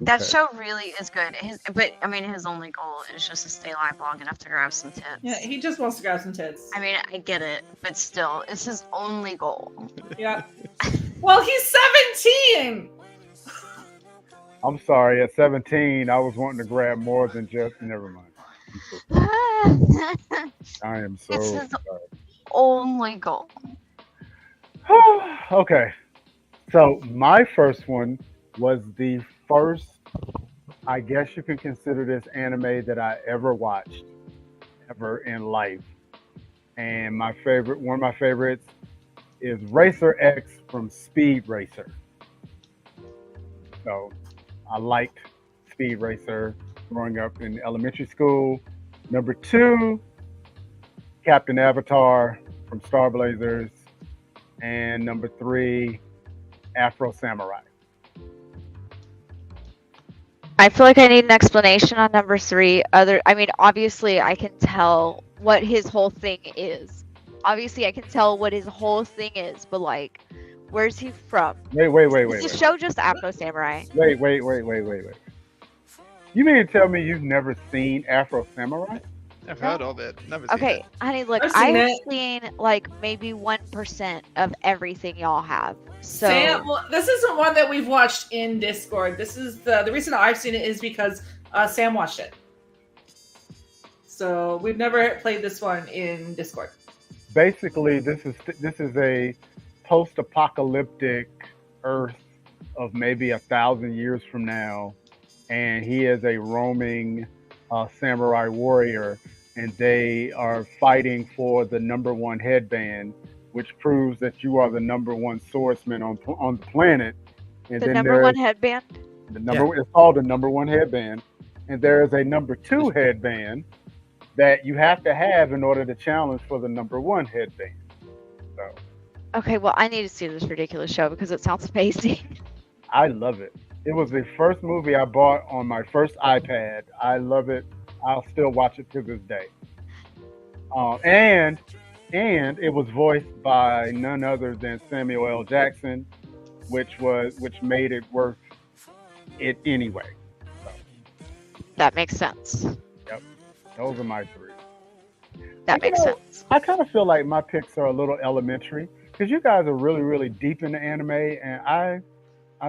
That okay. show really is good. But I mean, his only goal is just to stay alive long enough to grab some tits. Yeah, he just wants to grab some tits. I mean, I get it, but still, it's his only goal. Yeah. Well, he's 17. I'm sorry. At 17, I was wanting to grab more than just. Never mind. I am so It's his sorry. only goal. Okay. So my first one was the first, I guess you can consider this anime that I ever watched, ever in life. And my favorite, one of my favorites is Racer X from Speed Racer. So I liked Speed Racer growing up in elementary school. Number 2, Captain Avatar from Star Blazers. And number 3, Afro Samurai. I feel like I need an explanation on number 3. I mean, obviously I can tell what his whole thing is. Obviously I can tell what his whole thing is, but like, where's he from? Wait. Is the show just Afro Samurai? Wait. You mean to tell me you've never seen Afro Samurai? I've heard of it. Never seen Okay, it. honey, look, I've seen I've it. seen like maybe 1% of everything y'all have. So Sam, well, this isn't one that we've watched in Discord. This is the reason I've seen it is because Sam watched it. So we've never played this one in Discord. Basically, this is a post-apocalyptic Earth of maybe 1,000 years from now, and he is a roaming samurai warrior, and they are fighting for the #1 headband, which proves that you are the #1 swordsman on the planet. And the then number there's one headband. it's called the #1 headband, and there is a #2 headband that you have to have in order to challenge for the #1 headband. So Okay, well I need to see this ridiculous show because it sounds amazing. I love it. It was the first movie I bought on my first iPad. I love it. I'll still watch it to this day. And it was voiced by none other than Samuel L. Jackson, which made it worth it anyway. That makes sense. Those are my 3. That makes sense. I kind of feel like my picks are a little elementary because you guys are really, really deep into anime, and I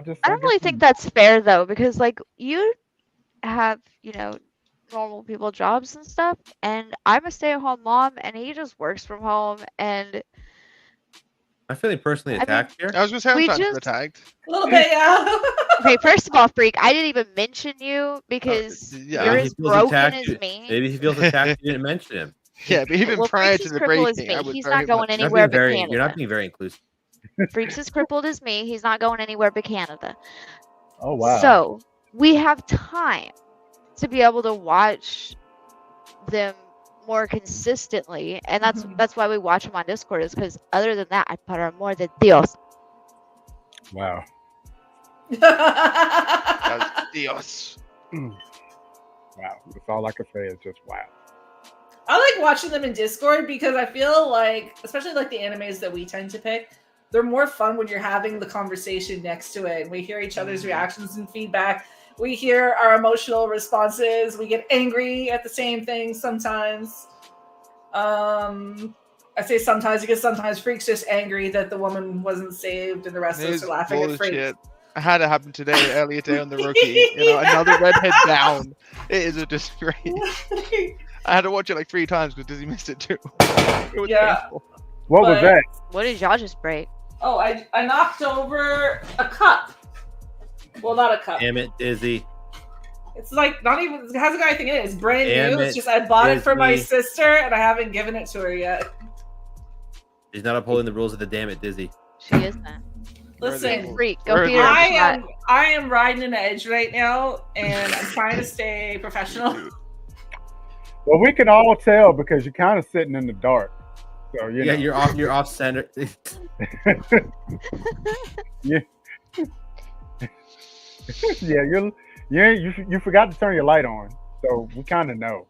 just I don't really think that's fair though, because like you have, normal people jobs and stuff, and I'm a stay-at-home mom, and he just works from home, and I feel like personally I attacked here. I was gonna say I'm We trying to just- attacked. A little bit, yeah. okay, first of all, Freak, I didn't even mention you because yeah. you're Maybe as he feels broken attacked as you- me. Maybe he feels attacked. You didn't mention him. Yeah, but even Well, prior Freaks to is the crippled as breaking, me. I was He's very not going much- You're not anywhere being but very. Canada. You're not being very inclusive. Freaks as crippled as me. He's not going anywhere but Canada. Oh wow. So we have time to be able to watch them more consistently, and that's why we watch them on Discord. Is because other than that, I put on more than Dios. Wow. That's Dios. Wow. That's all I can say is just wow. I like watching them in Discord because I feel like, especially like the animes that we tend to pick, they're more fun when you're having the conversation next to it. We hear each other's reactions and feedback. We hear our emotional responses. We get angry at the same thing sometimes. I say sometimes because sometimes Freak's just angry that the woman wasn't saved and the rest of us are laughing at Freak. I had it happen today, earlier today on the rookie. Another redhead down. It is a disgrace. I had to watch it like 3 times because Dizzy missed it too. It was painful. What was that? What did y'all just break? Oh, I knocked over a cup. Well, not a cup. Damn it, Dizzy. It's like not even. It hasn't got anything in it. It's brand Damn new. it, It's just I bought it for my Disney. sister and I haven't given it to her yet. She's not upholding the rules of the damn it, Dizzy. She isn't. Listen, Freak, Where go are be they? your I am riding an edge right now, and I'm trying to stay professional. Well, we can all tell because you're kind of sitting in the dark. So you know. You're off center. Yeah. Yeah, you forgot to turn your light on, so we kind of know.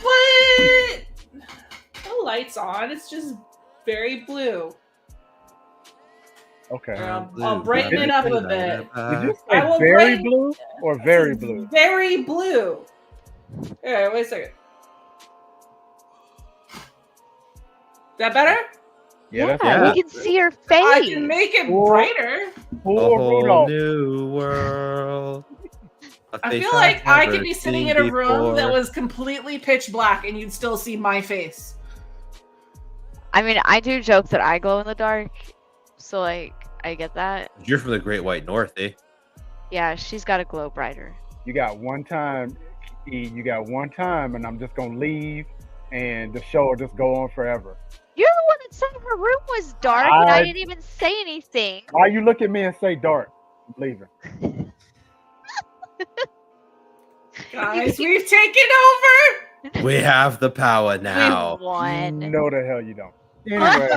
What? No lights on. It's just very blue. Okay. I'll brighten it up a bit. Did you I say will very brighten- blue or very blue? Very blue. Alright, wait a second. That better? Yeah, that's Yeah. We can see her face. I can make it Or- brighter. A Poor whole Rudolph. new world. I feel like I could be sitting in a room that was completely pitch black and you'd still see my face. I mean, I do joke that I glow in the dark, so like I get that. You're from the Great White North, eh? Yeah, she's got to glow brighter. You got one time, E. You got one time, and I'm just gonna leave, and the show will just go on forever. You're the one that said her room was dark, and I I- didn't even say anything. Why you look at me and say dark? I'm leaving. Guys, we've taken over! We have the power We now. won. No, the hell you don't. Anyway,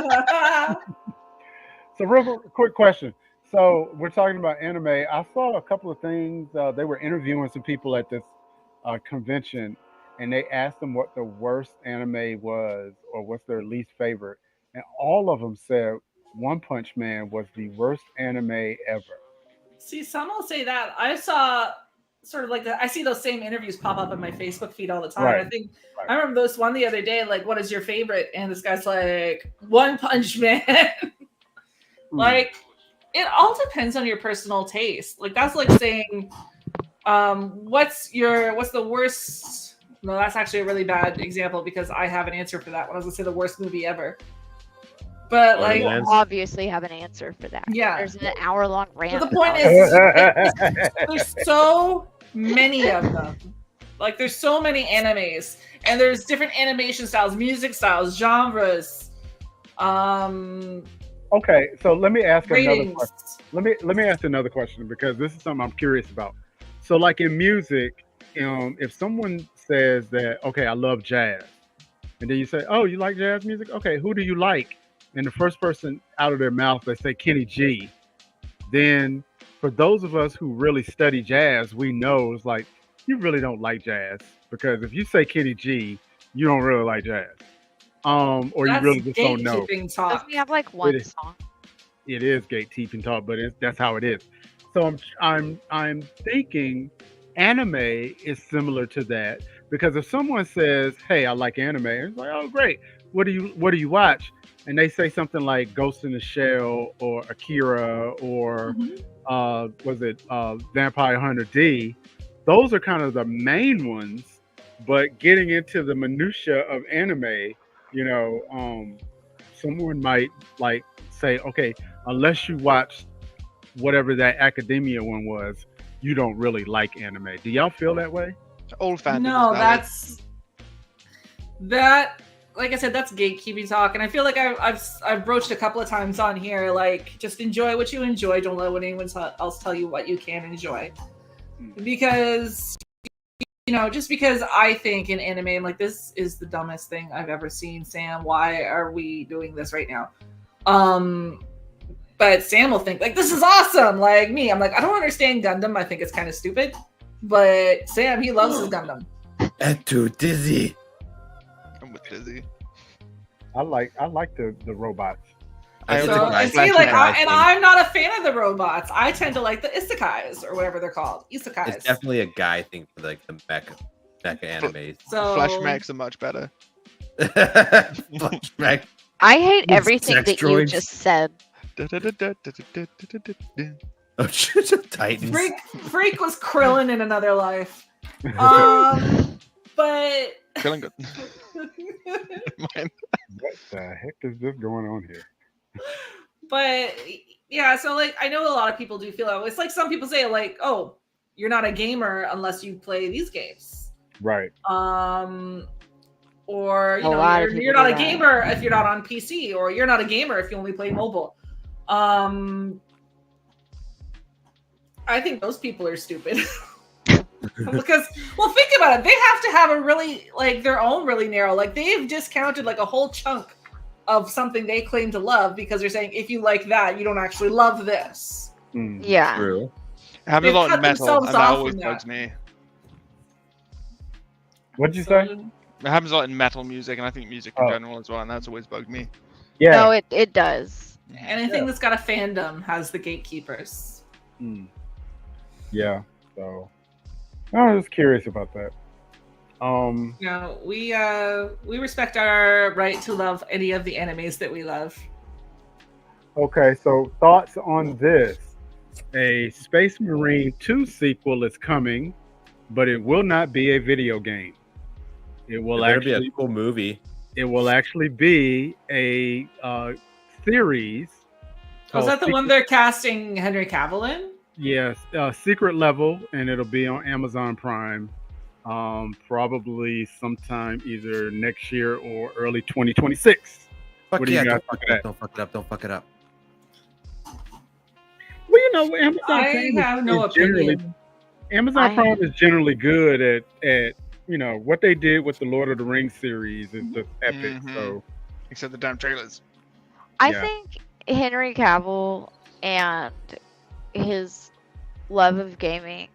so real quick question. So we're talking about anime. I saw a couple of things. They were interviewing some people at this convention, and they asked them what the worst anime was or what's their least favorite, and all of them said One Punch Man was the worst anime ever. See, some will say that. I saw sort of like I see those same interviews pop up on my Facebook feed all the time. Right. I think Right. I remember this one the other day, like, what is your favorite? And this guy's like, One Punch Man. Like, it all depends on your personal taste. Like, that's like saying, what's the worst? No, that's actually a really bad example because I have an answer for that one. I was gonna say the worst movie ever. But like, Borderlands. You obviously have an answer for that. Yeah. There's an hour-long rant. but the point about is, there's so many of them. Like, there's so many animes, and there's different animation styles, music styles, genres, Okay, so let me ask another ratings. question. Let me ask another question because this is something I'm curious about. So, like in music, if someone says that, okay, I love jazz, and then you say, oh, you like jazz music? Okay, who do you like? And the first person out of their mouth, they say Kenny G. Then, for those of us who really study jazz, we know it's like you really don't like jazz because if you say Kenny G, you don't really like jazz, or That's you really just don't know. gatekeeping talk. Doesn't he have like one is. song? It is gatekeeping talk, but that's how it is. So I'm thinking anime is similar to that because if someone says, "Hey, I like anime," it's like, "Oh, great. What do you watch?" And they say something like Ghost in the Shell or Akira or was it Vampire Hunter D? Those are kind of the main ones. But getting into the minutia of anime, someone might like say, okay, unless you watch whatever that academia one was, you don't really like anime. Do y'all feel that way? Old fandoms. No, valid. that. Like I said, that's gatekeeping talk, and I feel like I've broached a couple of times on here. Like, just enjoy what you enjoy. Don't let anyone else tell you what you can enjoy, because just because I think in anime, I'm like, this is the dumbest thing I've ever seen. Sam, why are we doing this right now? But Sam will think like, this is awesome. Like me, I'm like, I don't understand Gundam. I think it's kind of stupid. But Sam, he loves his Gundam. Too dizzy. I'm with Dizzy. I like the robots. And I'm not a fan of the robots. I tend to like the isekais or whatever they're called. Isekais. It's definitely a guy thing for like the mecha animes. So Flash mechs are much better. Flash mech. I hate With everything sex that you droids. just said. Oh, Titans. Freak was Krillin in another life. But Feeling good. Mine. What the heck is this going on here? But yeah, so like I know a lot of people do feel that way. It's like some people say like, oh, you're not a gamer unless you play these games. Right. Or you're not a gamer if you're not on PC, or you're not a gamer if you only play mobile. I think those people are stupid. Because, well, think about it. They have to have a really, like, their own really narrow, like, they've discounted, like, a whole chunk of something they claim to love because they're saying, if you like that, you don't actually love this. Yeah. True. It happens a lot in cut metal, themselves and that off always from bugs that. me. What'd you say? It happens a lot in metal music, and I think music in Oh. general as well, and that's always bugged me. Yeah. No, it does. Anything that's got a fandom has the gatekeepers. Yeah. So I was curious about that. We respect our right to love any of the animes that we love. Okay, so thoughts on this. A Space Marine 2 sequel is coming, but it will not be a video game. It will It'll actually be a cool movie. It will actually be a series. Was that the called one they're casting Henry Cavill in? Yes, Secret Level, and it'll be on Amazon Prime. Probably sometime either next year or early 2026. Fuck What do you yeah, guys don't fuck think it of up, don't fuck it up, don't fuck it up. Well, you know, Amazon I Prime have no is generally opinion. Amazon Prime is generally good at what they did with the Lord of the Rings series is just epic. Mhm. So Except the damn trailers. I Yeah. think Henry Cavill and his love of gaming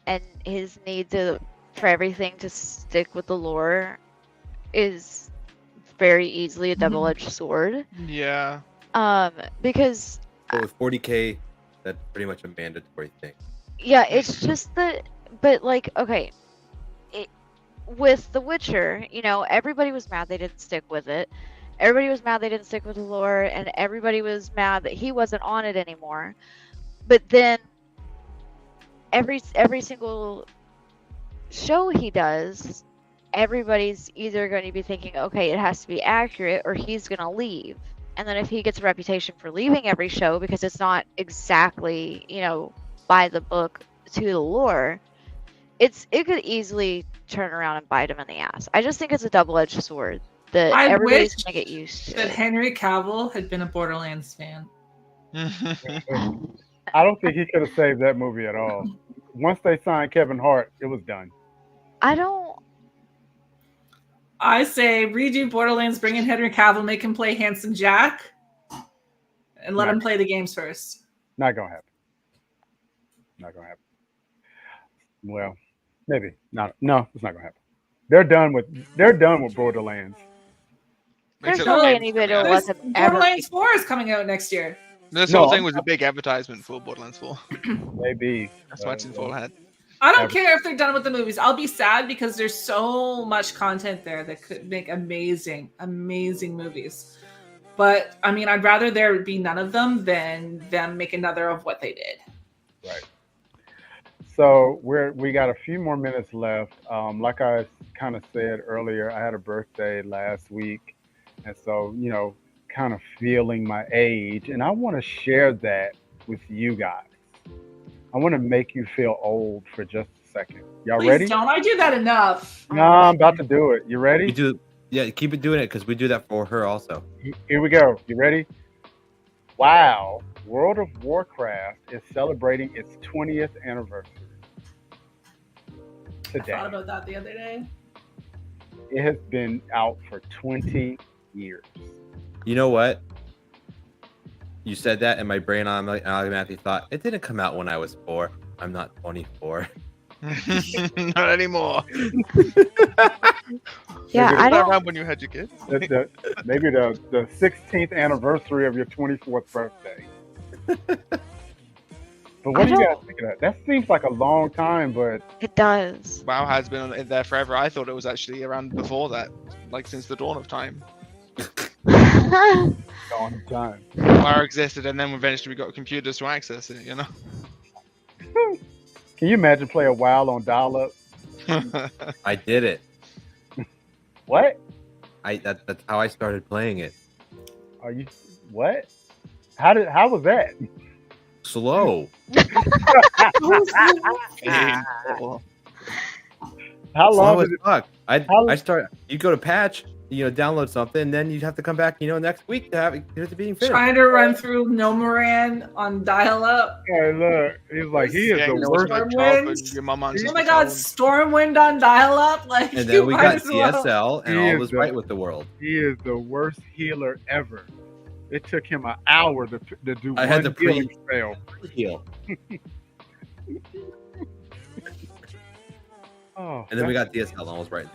and his need for everything to stick with the lore is very easily a double-edged sword. Yeah. Because But with 40K, that's pretty much a mandatory thing. yeah, it's just but like, okay, with The Witcher, everybody was mad they didn't stick with it. Everybody was mad they didn't stick with the lore, and everybody was mad that he wasn't on it anymore. But then every single show he does, everybody's either going to be thinking, okay, it has to be accurate, or he's going to leave. And then if he gets a reputation for leaving every show because it's not exactly, by the book to the lore, it could easily turn around and bite him in the ass. I just think it's a double-edged sword that I everybody's wish going to get used to. that Henry Cavill had been a Borderlands fan. I don't think he could have saved that movie at all. Once they signed Kevin Hart, it was done. I say redo Borderlands, bring in Henry Cavill, make him play Handsome Jack, and let him play the games first. Not gonna happen. Not gonna happen. Well, maybe not. No, it's not gonna happen. They're done with Borderlands. There's Except- no way anybody will let them ever. Borderlands 4 is coming out next year. This No, whole thing was a big advertisement for Borderlands 4. Maybe. That's why it's in full head. I don't care if they're done with the movies. I'll be sad because there's so much content there that could make amazing, amazing movies. But I mean, I'd rather there be none of them than them make another of what they did. Right. So we got a few more minutes left. Like I kind of said earlier, I had a birthday last week, and so kind of feeling my age, and I want to share that with you guys. I want to make you feel old for just a second. Y'all Please ready? don't. I do that enough. No, I'm about to do it. You ready? Keep it doing it because we do that for her also. Here we go. You ready? Wow. World of Warcraft is celebrating its 20th anniversary. I today. thought about that the other day. It has been out for 20 years. You know what? You said that, and my brain automatically thought it didn't come out when I was 4. I'm not 24. Not anymore. Yeah, Maybe I Not don't. around when you had your kids. Maybe the 16th anniversary of your 24th birthday. But what do you guys think of that? That seems like a long time, but It does. WoW has been in there forever. I thought it was actually around before that, like since the dawn of time. long time. WoW existed, and then eventually we got computers to access it. You know. Can you imagine playing WoW on dial-up? I did it. What? That's how I started playing it. Are you what? How was that? Slow. How long Slow as did it fuck. How- I start. You go to patch. Download something, and then you'd have to come back. Next week to have it being finished. Trying to run through Nomoran on dial-up. Hey, look, he's like he is Yeah, the you know, worst. my Stormwind? childhood, your mum answers Oh my the god, phone. Stormwind on dial-up? Like, And you then we might got as well. DSL, and He all is was the- right with the world. He is the worst healer ever. It took him an hour to do I had one to pre- healing spell. Heal. Oh, And then we got DSL, and all was right.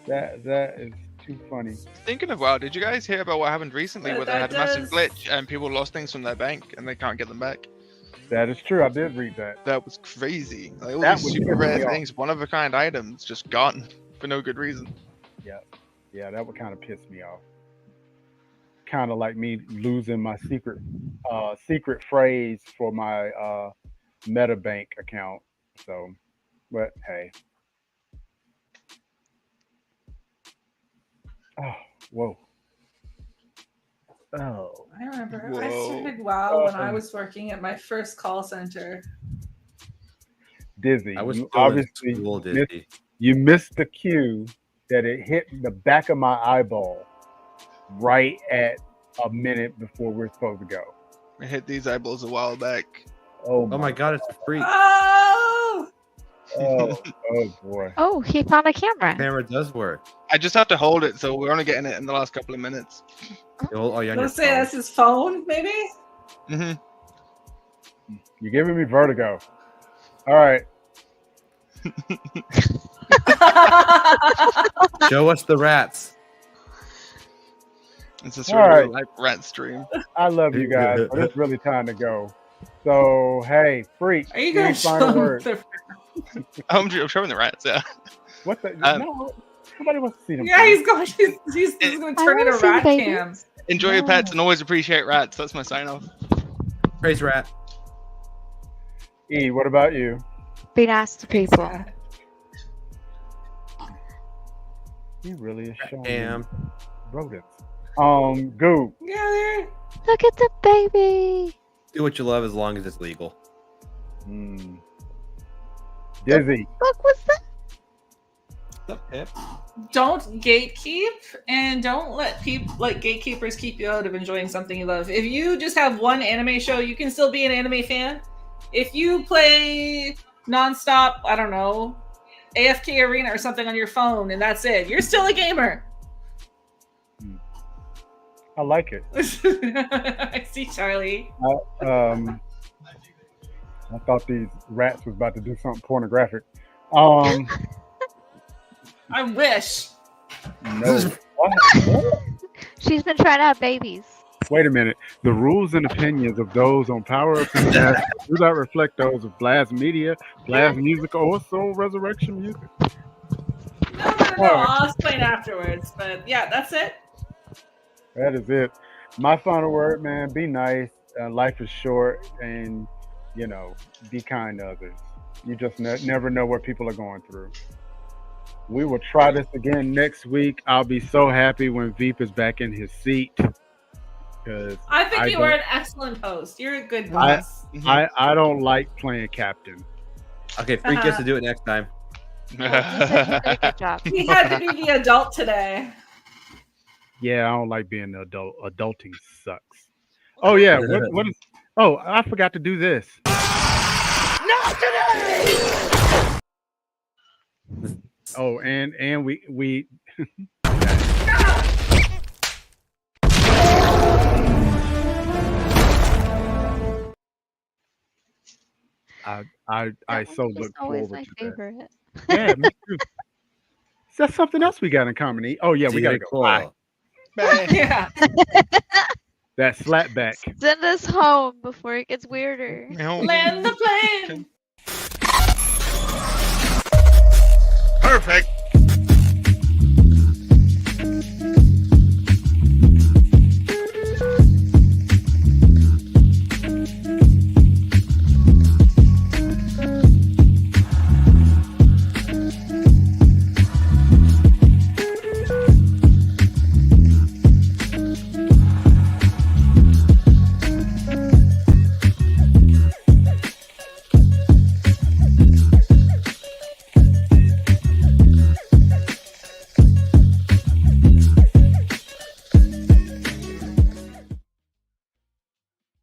that is too funny. Thinking of WoW, did you guys hear about what happened recently where they That had a massive does- glitch and people lost things from their bank and they can't get them back? That is true. I did read that. That was crazy. Like all That these would super piss me rare off. things, one of a kind items, just gone for no good reason. Yeah, that would kind of piss me off. Kind of like me losing my secret phrase for my MetaBank account. So, but hey. Oh, whoa. Oh, I remember. I Whoa. started WoW when I was working at my first call center. Dizzy. I was You still in obviously school, missed, Disney. you missed the cue that it hit the back of my eyeball right at a minute before we're supposed to go. I hit these eyeballs a while back. Oh Oh my god, it's a freak. Oh! oh boy. Oh, he found a camera. Camera does work. I just have to hold it, so we're only getting it in the last couple of minutes. Oh, you're on your Let's say phone. that's his phone, maybe? hmm You're giving me vertigo. All right. Show us the rats. It's just All really right. like rat stream. I love you guys, but it's really time to go. So, hey, freak. Are you any going to show final him words? the... I'm showing the rats, yeah. What the? Um, no, nobody wants to see them. Yeah, he's going. He's going to I turn wanna into see the rat babies. cam. Enjoy your pets and always appreciate rats. That's my sign off. Praise rat. E, what about you? Be nice to people. He really is showing Damn. me rodents. Goob. Yeah, there. Look at the baby. Do what you love as long as it's legal. Dizzy. Look, what's that? Don't gatekeep and don't let gatekeepers keep you out of enjoying something you love. If you just have one anime show, you can still be an anime fan. If you play nonstop, I don't know, AFK Arena or something on your phone and that's it, you're still a gamer. I like it. I see Charlie. I thought these rats was about to do something pornographic. I wish. No. What? She's been trying to have babies. Wait a minute. The rules and opinions of those on Power Up International do not reflect those of Blast Media, Blast Music, or Soul Resurrection Music. No. I'll explain afterwards. But yeah, that's it. That is it. My final word, man, be nice. Life is short, and, be kind to others. You just never know what people are going through. We will try this again next week. I'll be so happy when Veep is back in his seat. I think you are an excellent host. You're a good boss. I don't like playing captain. Okay, freak gets to do it next time. He said he did a good job. He had to be the adult today. Yeah, I don't like being an adult. Adulting sucks. Oh yeah, what is? Oh, I forgot to do this. Not today. Oh, and we I so look always forward my to favorite. that. Yeah, me too. That's something else we got in common. Oh yeah, we gotta go. Bye. Yeah. That slapback. Send us home before it gets weirder. Land the plane. Perfect.